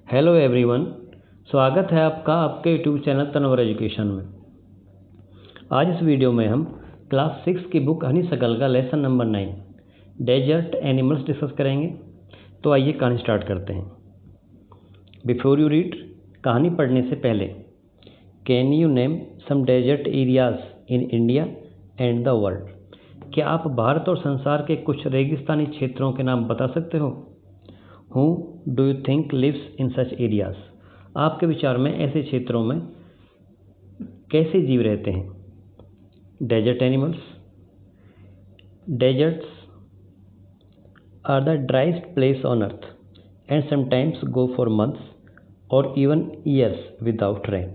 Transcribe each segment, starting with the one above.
Hello everyone, स्वागत है आपका आपके यूट्यूब चैनल तनवर एजुकेशन में। आज इस वीडियो में हम क्लास 6 की बुक हनीसकल का lesson number 9 desert animals discuss करेंगे। तो आइए कहानी स्टार्ट करते हैं। बिफोर यू रीड, कहानी पढ़ने से पहले can you name some desert areas in India and the world? क्या आप भारत और संसार के कुछ रेगिस्तानी क्षेत्रों के नाम बता सकते हो? Who do you think lives in such areas? आपके विचार में ऐसे क्षेत्रों में कैसे जीव रहते हैं? Desert animals. Deserts are the driest place on earth and sometimes go for months or even years without rain.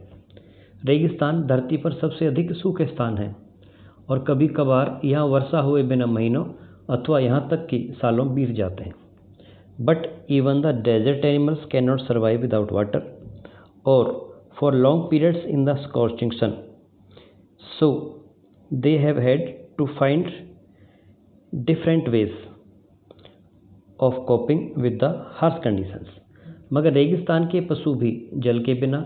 रेगिस्तान धरती पर सबसे अधिक सूखे स्थान है और कभी कभार यहाँ वर्षा हुए बिना महीनों अथवा यहाँ तक कि सालों बीत जाते हैं। But even the desert animals cannot survive without water or for long periods in the scorching sun. So they have had to find different ways of coping with the harsh conditions. मगर रेगिस्तान के पशु भी जल के बिना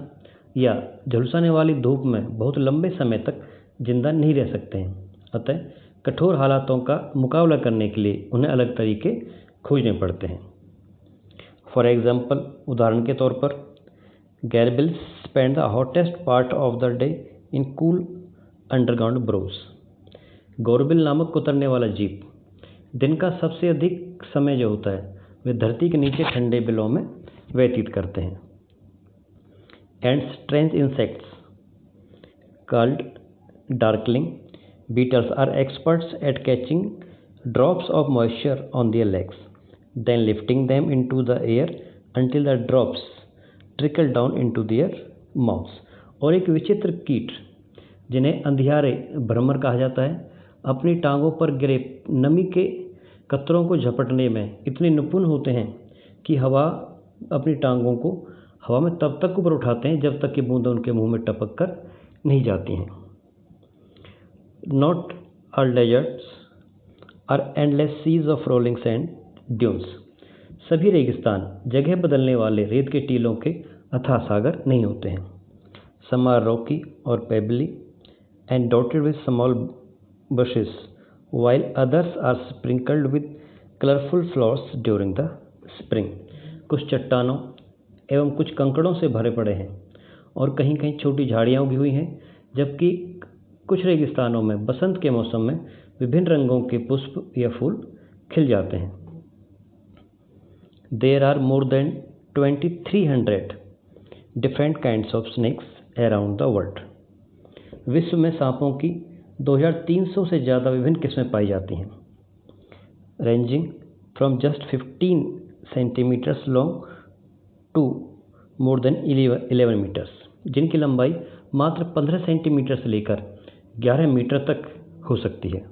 या झुलसाने वाली धूप में बहुत लंबे समय तक जिंदा नहीं रह सकते हैं। अतः कठोर हालातों का मुकाबला करने के लिए उन्हें अलग तरीके खोजने पड़ते हैं। फॉर एग्जाम्पल, उदाहरण के तौर पर, gerbils spend the hottest part of the day in cool underground burrows. Gerbil नामक कुतरने वाला जीव दिन का सबसे अधिक समय जो होता है वे धरती के नीचे ठंडे बिलों में व्यतीत करते हैं। And strange insects called darkling beetles are experts at catching drops of moisture on their legs, then lifting them into the air until the drops trickle down into their mouths. और एक विचित्र कीट जिन्हें अंधियारे भ्रमर कहा जाता है अपनी टांगों पर गिरे नमी के कतरों को झपटने में इतने निपुण होते हैं कि हवा अपनी टांगों को हवा में तब तक ऊपर उठाते हैं जब तक कि बूंदें उनके मुंह में टपक कर नहीं जाती हैं। Not all deserts are endless seas of rolling sand dunes. सभी रेगिस्तान जगह बदलने वाले रेत के टीलों के अथाह सागर नहीं होते हैं। सम आर रॉकी और पेबली and dotted with small bushes while others are sprinkled with colorful flowers during the spring. कुछ चट्टानों एवं कुछ कंकड़ों से भरे पड़े हैं और कहीं कहीं छोटी झाड़ियाँ उगी हुई हैं, जबकि कुछ रेगिस्तानों में बसंत के मौसम में विभिन्न रंगों के पुष्प या फूल खिल जाते हैं। There are more than 2300 different kinds of snakes around the world. विश्व में सांपों की 2300 से ज़्यादा विभिन्न किस्में पाई जाती हैं। Ranging from just 15 centimeters long to more than 11 meters, जिनकी लंबाई मात्र 15 सेंटीमीटर से लेकर 11 मीटर तक हो सकती है।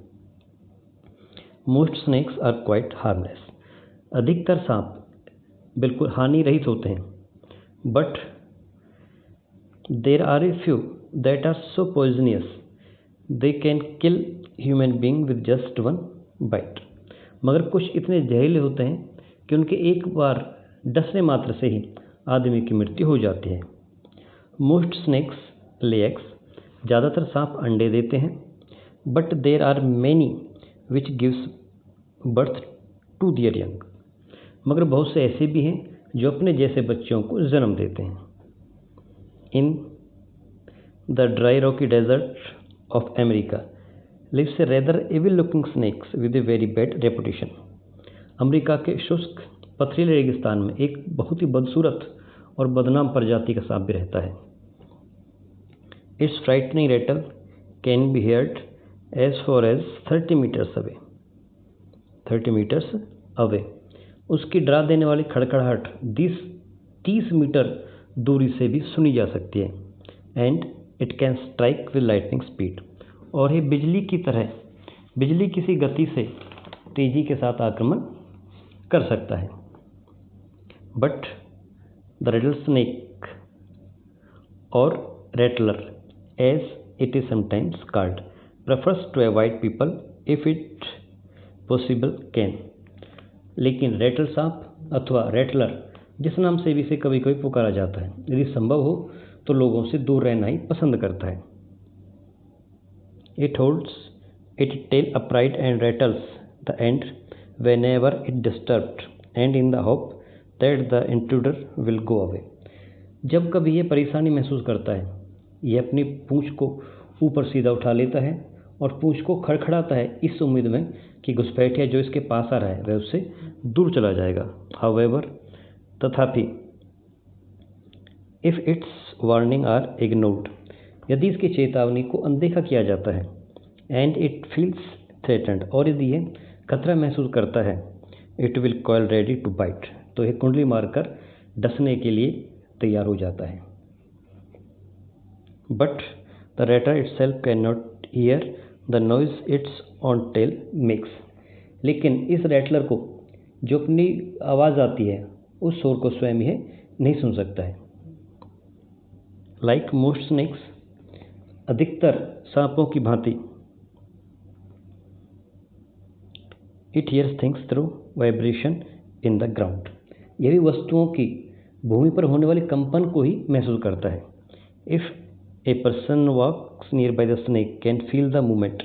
Most snakes are quite harmless. अधिकतर सांप बिल्कुल हानि रहित होते हैं। But there are a few that are so poisonous they can kill human being with just one bite. मगर कुछ इतने जहरीले होते हैं कि उनके एक बार डसने मात्र से ही आदमी की मृत्यु हो जाती है। Most snakes lay eggs. ज़्यादातर सांप अंडे देते हैं। But there are many which gives birth to their young. मगर बहुत से ऐसे भी हैं जो अपने जैसे बच्चों को जन्म देते हैं। In the dry rocky desert of America lives a rather evil looking snakes with a very bad reputation. America के शुष्क पथरीले रेगिस्तान में एक बहुत ही बदसूरत और बदनाम प्रजाति का सांप भी रहता है। Its frightening rattle can be heard as far as 30 metres away. 30 metres away. उसकी डरा देने वाली खड़खड़ाहट 30 मीटर दूरी से भी सुनी जा सकती है। And it can strike with lightning speed. और ये बिजली किसी गति से तेजी के साथ आक्रमण कर सकता है। बट द रेटल स्नेक और rattler as it is sometimes called prefers to avoid people if it possible can. लेकिन रेटल सांप अथवा रेटलर जिस नाम से भी इसे कभी कभी पुकारा जाता है। यदि संभव हो तो लोगों से दूर रहना ही पसंद करता है। It holds it tail upright and rattles the end whenever it disturbed and in the hope that the intruder will go away. जब कभी यह परेशानी महसूस करता है, यह अपनी पूंछ को ऊपर सीधा उठा लेता है और पूंछ को खड़खड़ाता है इस उम्मीद में कि घुसपैठिया जो इसके पास आ रहा है वह उससे दूर चला जाएगा। हाउएवर, तथापि, if its warning are ignored, यदि इसकी चेतावनी को अनदेखा किया जाता है, एंड इट फील्स थ्रेटन्ड, और यदि यह खतरा महसूस करता है, it will coil ready to bite, तो यह कुंडली मारकर डसने के लिए तैयार हो जाता है। But the rattler itself can not hear the noise its own tail makes, लेकिन इस रैटलर को जो अपनी आवाज़ आती है उस शोर को स्वयं यह नहीं सुन सकता है। लाइक मोस्ट स्नेक्स, अधिकतर सांपों की भांति, it hears things through vibration in the ground, यह भी वस्तुओं की भूमि पर होने वाले कंपन को ही महसूस करता है। If a person walks nearby the snake can feel the movement,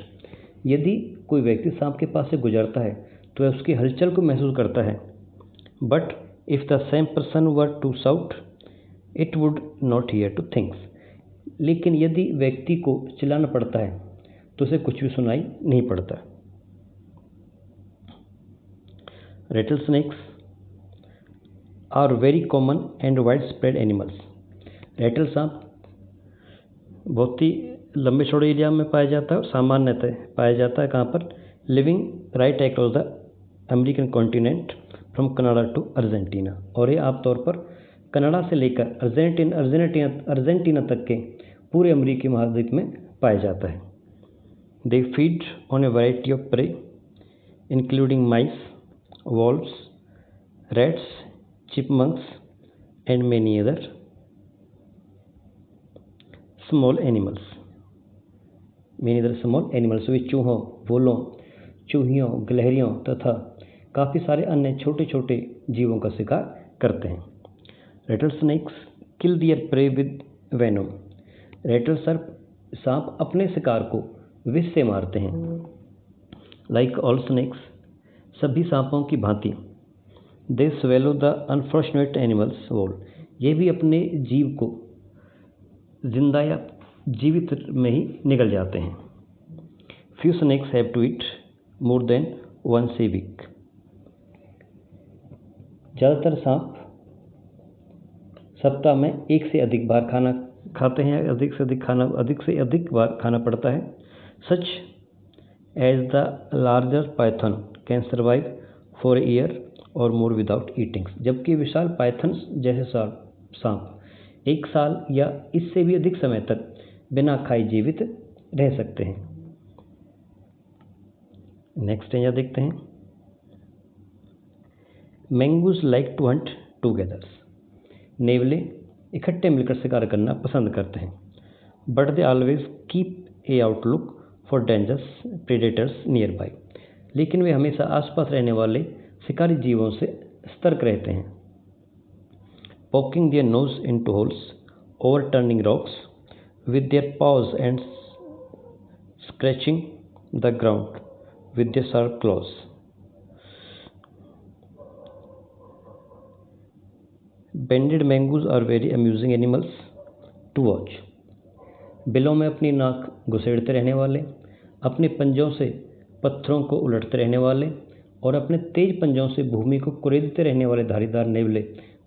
यदि कोई व्यक्ति सांप के पास से गुजरता है तो वह उसकी हलचल को महसूस करता है। But if the same person were to shout it would not hear to things, लेकिन यदि व्यक्ति को चिल्लाना पड़ता है तो उसे कुछ भी सुनाई नहीं पड़ता। Rattlesnakes are very common and widespread animals, rattle सांप बहुत ही लंबे चौड़े एरिया में पाया जाता है और सामान्यतः पाया जाता है कहाँ पर, living right across the American continent from Canada to Argentina, और ये आमतौर पर कनाडा से लेकर अर्जेंटीना तक के पूरे अमेरिकी महाद्वीप में पाया जाता है। They feed on a variety of prey including mice, voles, rats, chipmunks and many other small animals. वे चूहों, भूलों, चूहियों, गिलहरियों तथा काफ़ी सारे अन्य छोटे छोटे जीवों का शिकार करते हैं। Rattlesnakes kill their prey with venom, rattle सांप अपने शिकार को विष से मारते हैं। लाइक ऑल स्नेक्स, सभी सांपों की भांति, they swallow the unfortunate animals whole, ये भी अपने जीव को जिंदा या जीवित में ही निगल जाते हैं। Few snakes have to eat more than once a week, ज़्यादातर सांप सप्ताह में एक से अधिक बार खाना खाते हैं, अधिक से अधिक बार खाना पड़ता है। Such as the larger python can survive for a year or more without eatings, जबकि विशाल पाइथन जैसे सांप एक साल या इससे भी अधिक समय तक बिना खाए जीवित रह सकते हैं। नेक्स्ट यहाँ देखते हैं, mongoose like to hunt together, नेवले इकट्ठे मिलकर शिकार करना पसंद करते हैं। But they always keep a outlook for dangerous predators nearby, लेकिन वे हमेशा आसपास रहने वाले शिकारी जीवों से सतर्क रहते हैं। Poking their nose into holes, overturning rocks with their paws and scratching the ground with their sharp claws. Banded mangoes are very amusing animals to watch. बिलों में अपनी नाक घुसेड़ते रहने वाले, अपने पंजों से पत्थरों को उलटते रहने वाले और अपने तेज पंजों से भूमि को कुरेदते रहने वाले धारीदार नेवले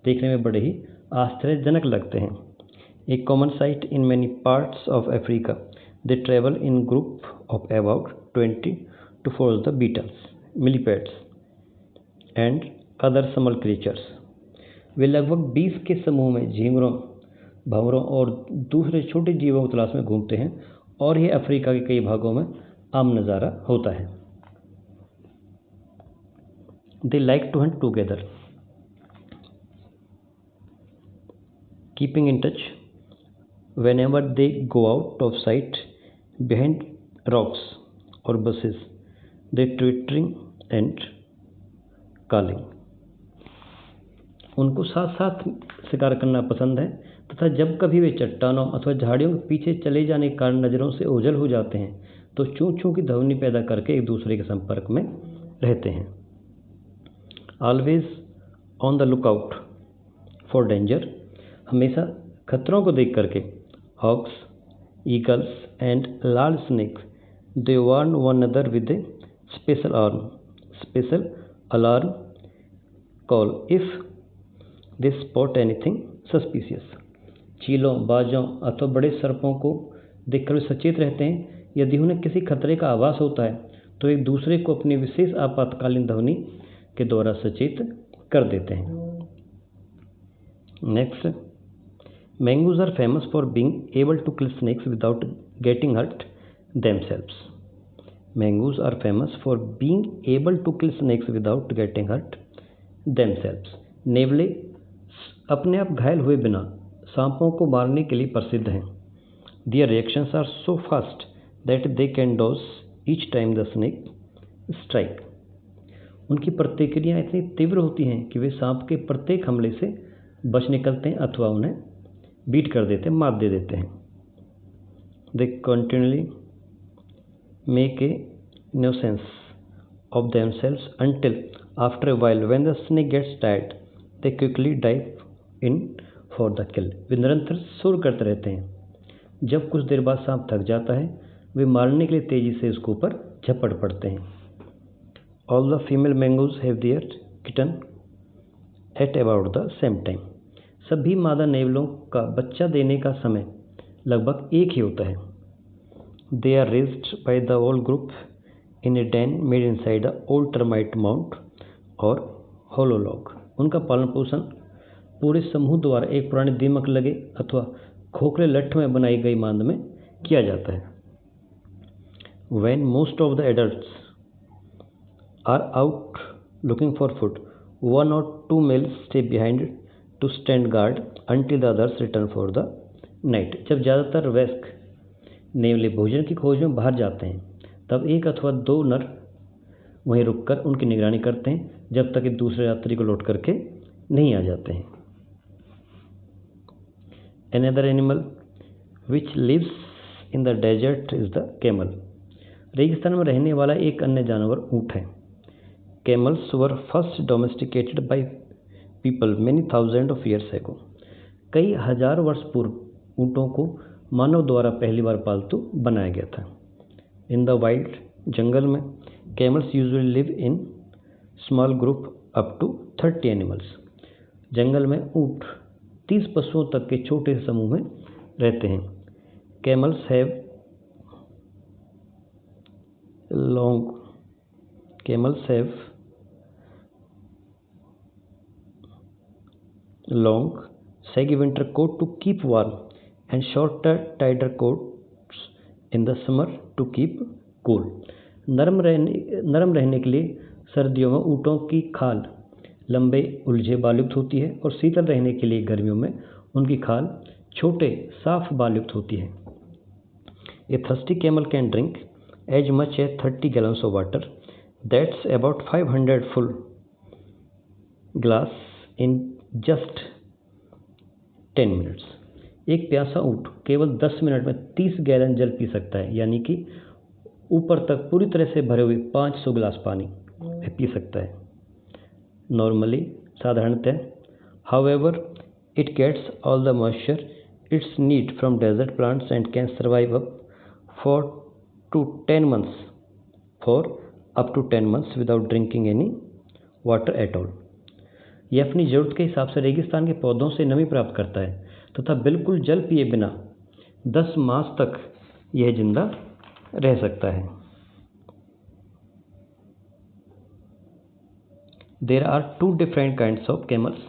देखने में बड़े ही आश्चर्यजनक लगते हैं। A common sight in many parts of Africa, they travel in group of about 20 to follow the beetles, millipedes and other small creatures. वे लगभग 20 के समूह में झींगरों, भंवरों और दूसरे छोटे जीवों की तलाश में घूमते हैं और यह अफ्रीका के कई भागों में आम नज़ारा होता है। They like to hunt together, keeping in touch whenever they go out of sight behind rocks or bushes, they twittering and calling. उनको साथ साथ शिकार करना पसंद है तथा जब कभी वे चट्टानों अथवा झाड़ियों के पीछे चले जाने के कारण नज़रों से ओझल हो जाते हैं तो चूं चूं की ध्वनि पैदा करके एक दूसरे के संपर्क में रहते हैं। Always on the lookout for danger, हमेशा खतरों को देख करके hawks, eagles and large snakes they warn one other with a special alarm call if they spot anything suspicious. चीलों, बाजों अथवा बड़े सर्पों को देखकर वे सचेत रहते हैं। यदि उन्हें किसी खतरे का आभास होता है तो एक दूसरे को अपनी विशेष आपातकालीन ध्वनि के द्वारा सचेत कर देते हैं। Next, mongoose are famous for being able to kill snakes without getting hurt themselves. Mangoes are famous for being able to kill snakes without getting hurt themselves. नेवले अपने आप घायल हुए बिना सांपों को मारने के लिए प्रसिद्ध हैं। Their reactions are so fast that they can dodge each time the snake strike. उनकी प्रतिक्रियाएं इतनी तीव्र होती हैं कि वे सांप के प्रत्येक हमले से बच निकलते हैं अथवा उन्हें बीट कर देते हैं, मात दे देते हैं। They continually make a nuisance of themselves until after a while when the snake gets tired they quickly dive in for the kill. वे निरंतर शोर करते रहते हैं। जब कुछ देर बाद सांप थक जाता है वे मारने के लिए तेजी से उसके ऊपर झपट पड़ते हैं। All the female mangoes have their kitten at about the same time. सभी मादा नेवलों का बच्चा देने का समय लगभग एक ही होता है। They are raised by the whole group in a den made inside the old termite mound और hollow log. उनका पालन पोषण पूरे समूह द्वारा एक पुराने दीमक लगे अथवा खोखले लट्ठ में बनाई गई मांद में किया जाता है। When most of the adults are out looking for food, one or two males stay behind to stand guard until the others return for the night. जब ज़्यादातर वयस्क नेवले भोजन की खोज में बाहर जाते हैं तब एक अथवा दो नर वहीं रुककर उनकी निगरानी करते हैं जब तक कि दूसरे यात्री को लौट करके नहीं आ जाते हैं। Another animal which lives in the desert is the camel. रेगिस्तान में रहने वाला एक अन्य जानवर ऊँट है। Camels were first domesticated by people many thousands of years ago. कई हजार वर्ष पूर्व ऊँटों को मानव द्वारा पहली बार पालतू बनाया गया था। इन द वाइल्ड, जंगल में camels usually live in small group up to 30 animals. जंगल में ऊँट 30 पशुओं तक के छोटे समूह में रहते हैं। Camels have long saggy winter coat to keep warm and shorter tighter coats in the summer to keep cool. नरम रहने के लिए सर्दियों में ऊँटों की खाल लंबे उलझे बालयुक्त होती है और शीतल रहने के लिए गर्मियों में उनकी खाल छोटे साफ बालयुक्त होती है। A thirsty camel can drink as much as 30 gallons of water. That's about 500 full glass in just 10 minutes. एक प्यासा ऊँट केवल 10 मिनट में 30 गैलन जल पी सकता है, यानी कि ऊपर तक पूरी तरह से भरे हुए 500 गिलास पानी पी सकता है। नॉर्मली, साधारणतः, however, it gets all the moisture it's need from desert plants and can survive up to 10 months without drinking any water at all. यह अपनी ज़रूरत के हिसाब से रेगिस्तान के पौधों से नमी प्राप्त करता है तथा बिल्कुल जल पिए बिना 10 मास तक यह जिंदा रह सकता है। There are 2 different kinds of camels.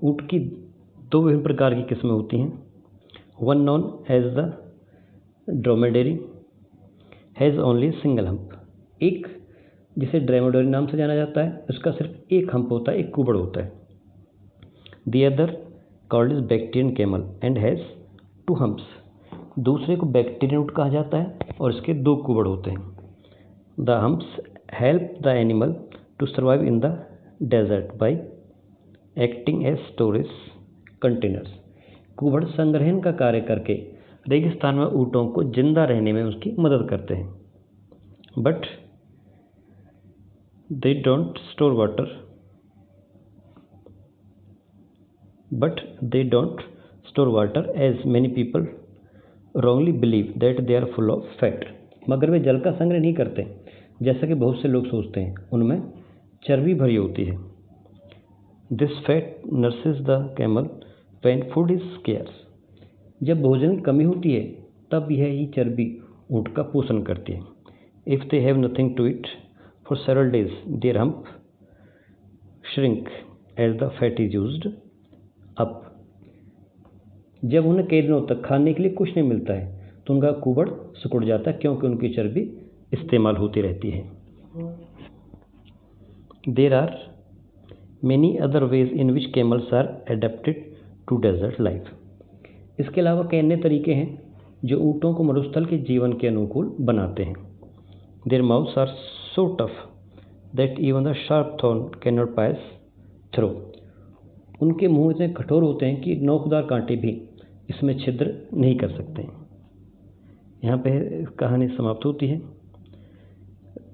ऊँट की 2 विभिन्न प्रकार की किस्में होती हैं। One known as the dromedary has only single hump. एक जिसे ड्रोमेडरी नाम से जाना जाता है, उसका सिर्फ एक हम्प होता है, एक कुबड़ होता है। The other called is Bactrian camel and has 2 humps. दूसरे को बैक्टीरियन ऊँट कहा जाता है और इसके 2 कुबड़ होते हैं। The humps help the animal to survive in the desert by acting as storage containers. कूबड़ संग्रहण का कार्य करके रेगिस्तान में ऊँटों को जिंदा रहने में उसकी मदद करते हैं। But they don't store water as many people wrongly believe that they are full of fat। मगर वे जल का संग्रह नहीं करते जैसा कि बहुत से लोग सोचते हैं, उनमें चर्बी भरी होती है। This fat nurses the camel when food is scarce. जब भोजन की कमी होती है तब यह ही चर्बी ऊँट का पोषण करती है। If they have nothing to eat for several days their hump shrink as the fat is used up. जब उन्हें कई दिनों तक खाने के लिए कुछ नहीं मिलता है तो उनका कुबड़ सिकुड़ जाता है, क्योंकि उनकी चर्बी इस्तेमाल होती रहती है। There are many other ways in which camels are adapted to desert life. इसके अलावा कई अन्य तरीके हैं जो ऊँटों को मरुस्थल के जीवन के अनुकूल बनाते हैं। Their mouths are so tough that even the sharp thorn can not pass through. उनके मुंह इतने कठोर होते हैं कि नोकदार कांटे भी इसमें छिद्र नहीं कर सकते। यहाँ पे कहानी समाप्त होती है।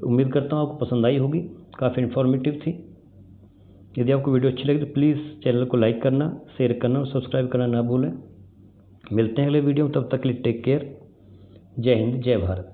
उम्मीद करता हूँ आपको पसंद आई होगी, काफ़ी इन्फॉर्मेटिव थी। यदि आपको वीडियो अच्छी लगी तो प्लीज़ चैनल को लाइक करना, शेयर करना और सब्सक्राइब करना ना भूलें। मिलते हैं अगले वीडियो में, तब तक के लिए टेक केयर। जय हिंद, जय भारत।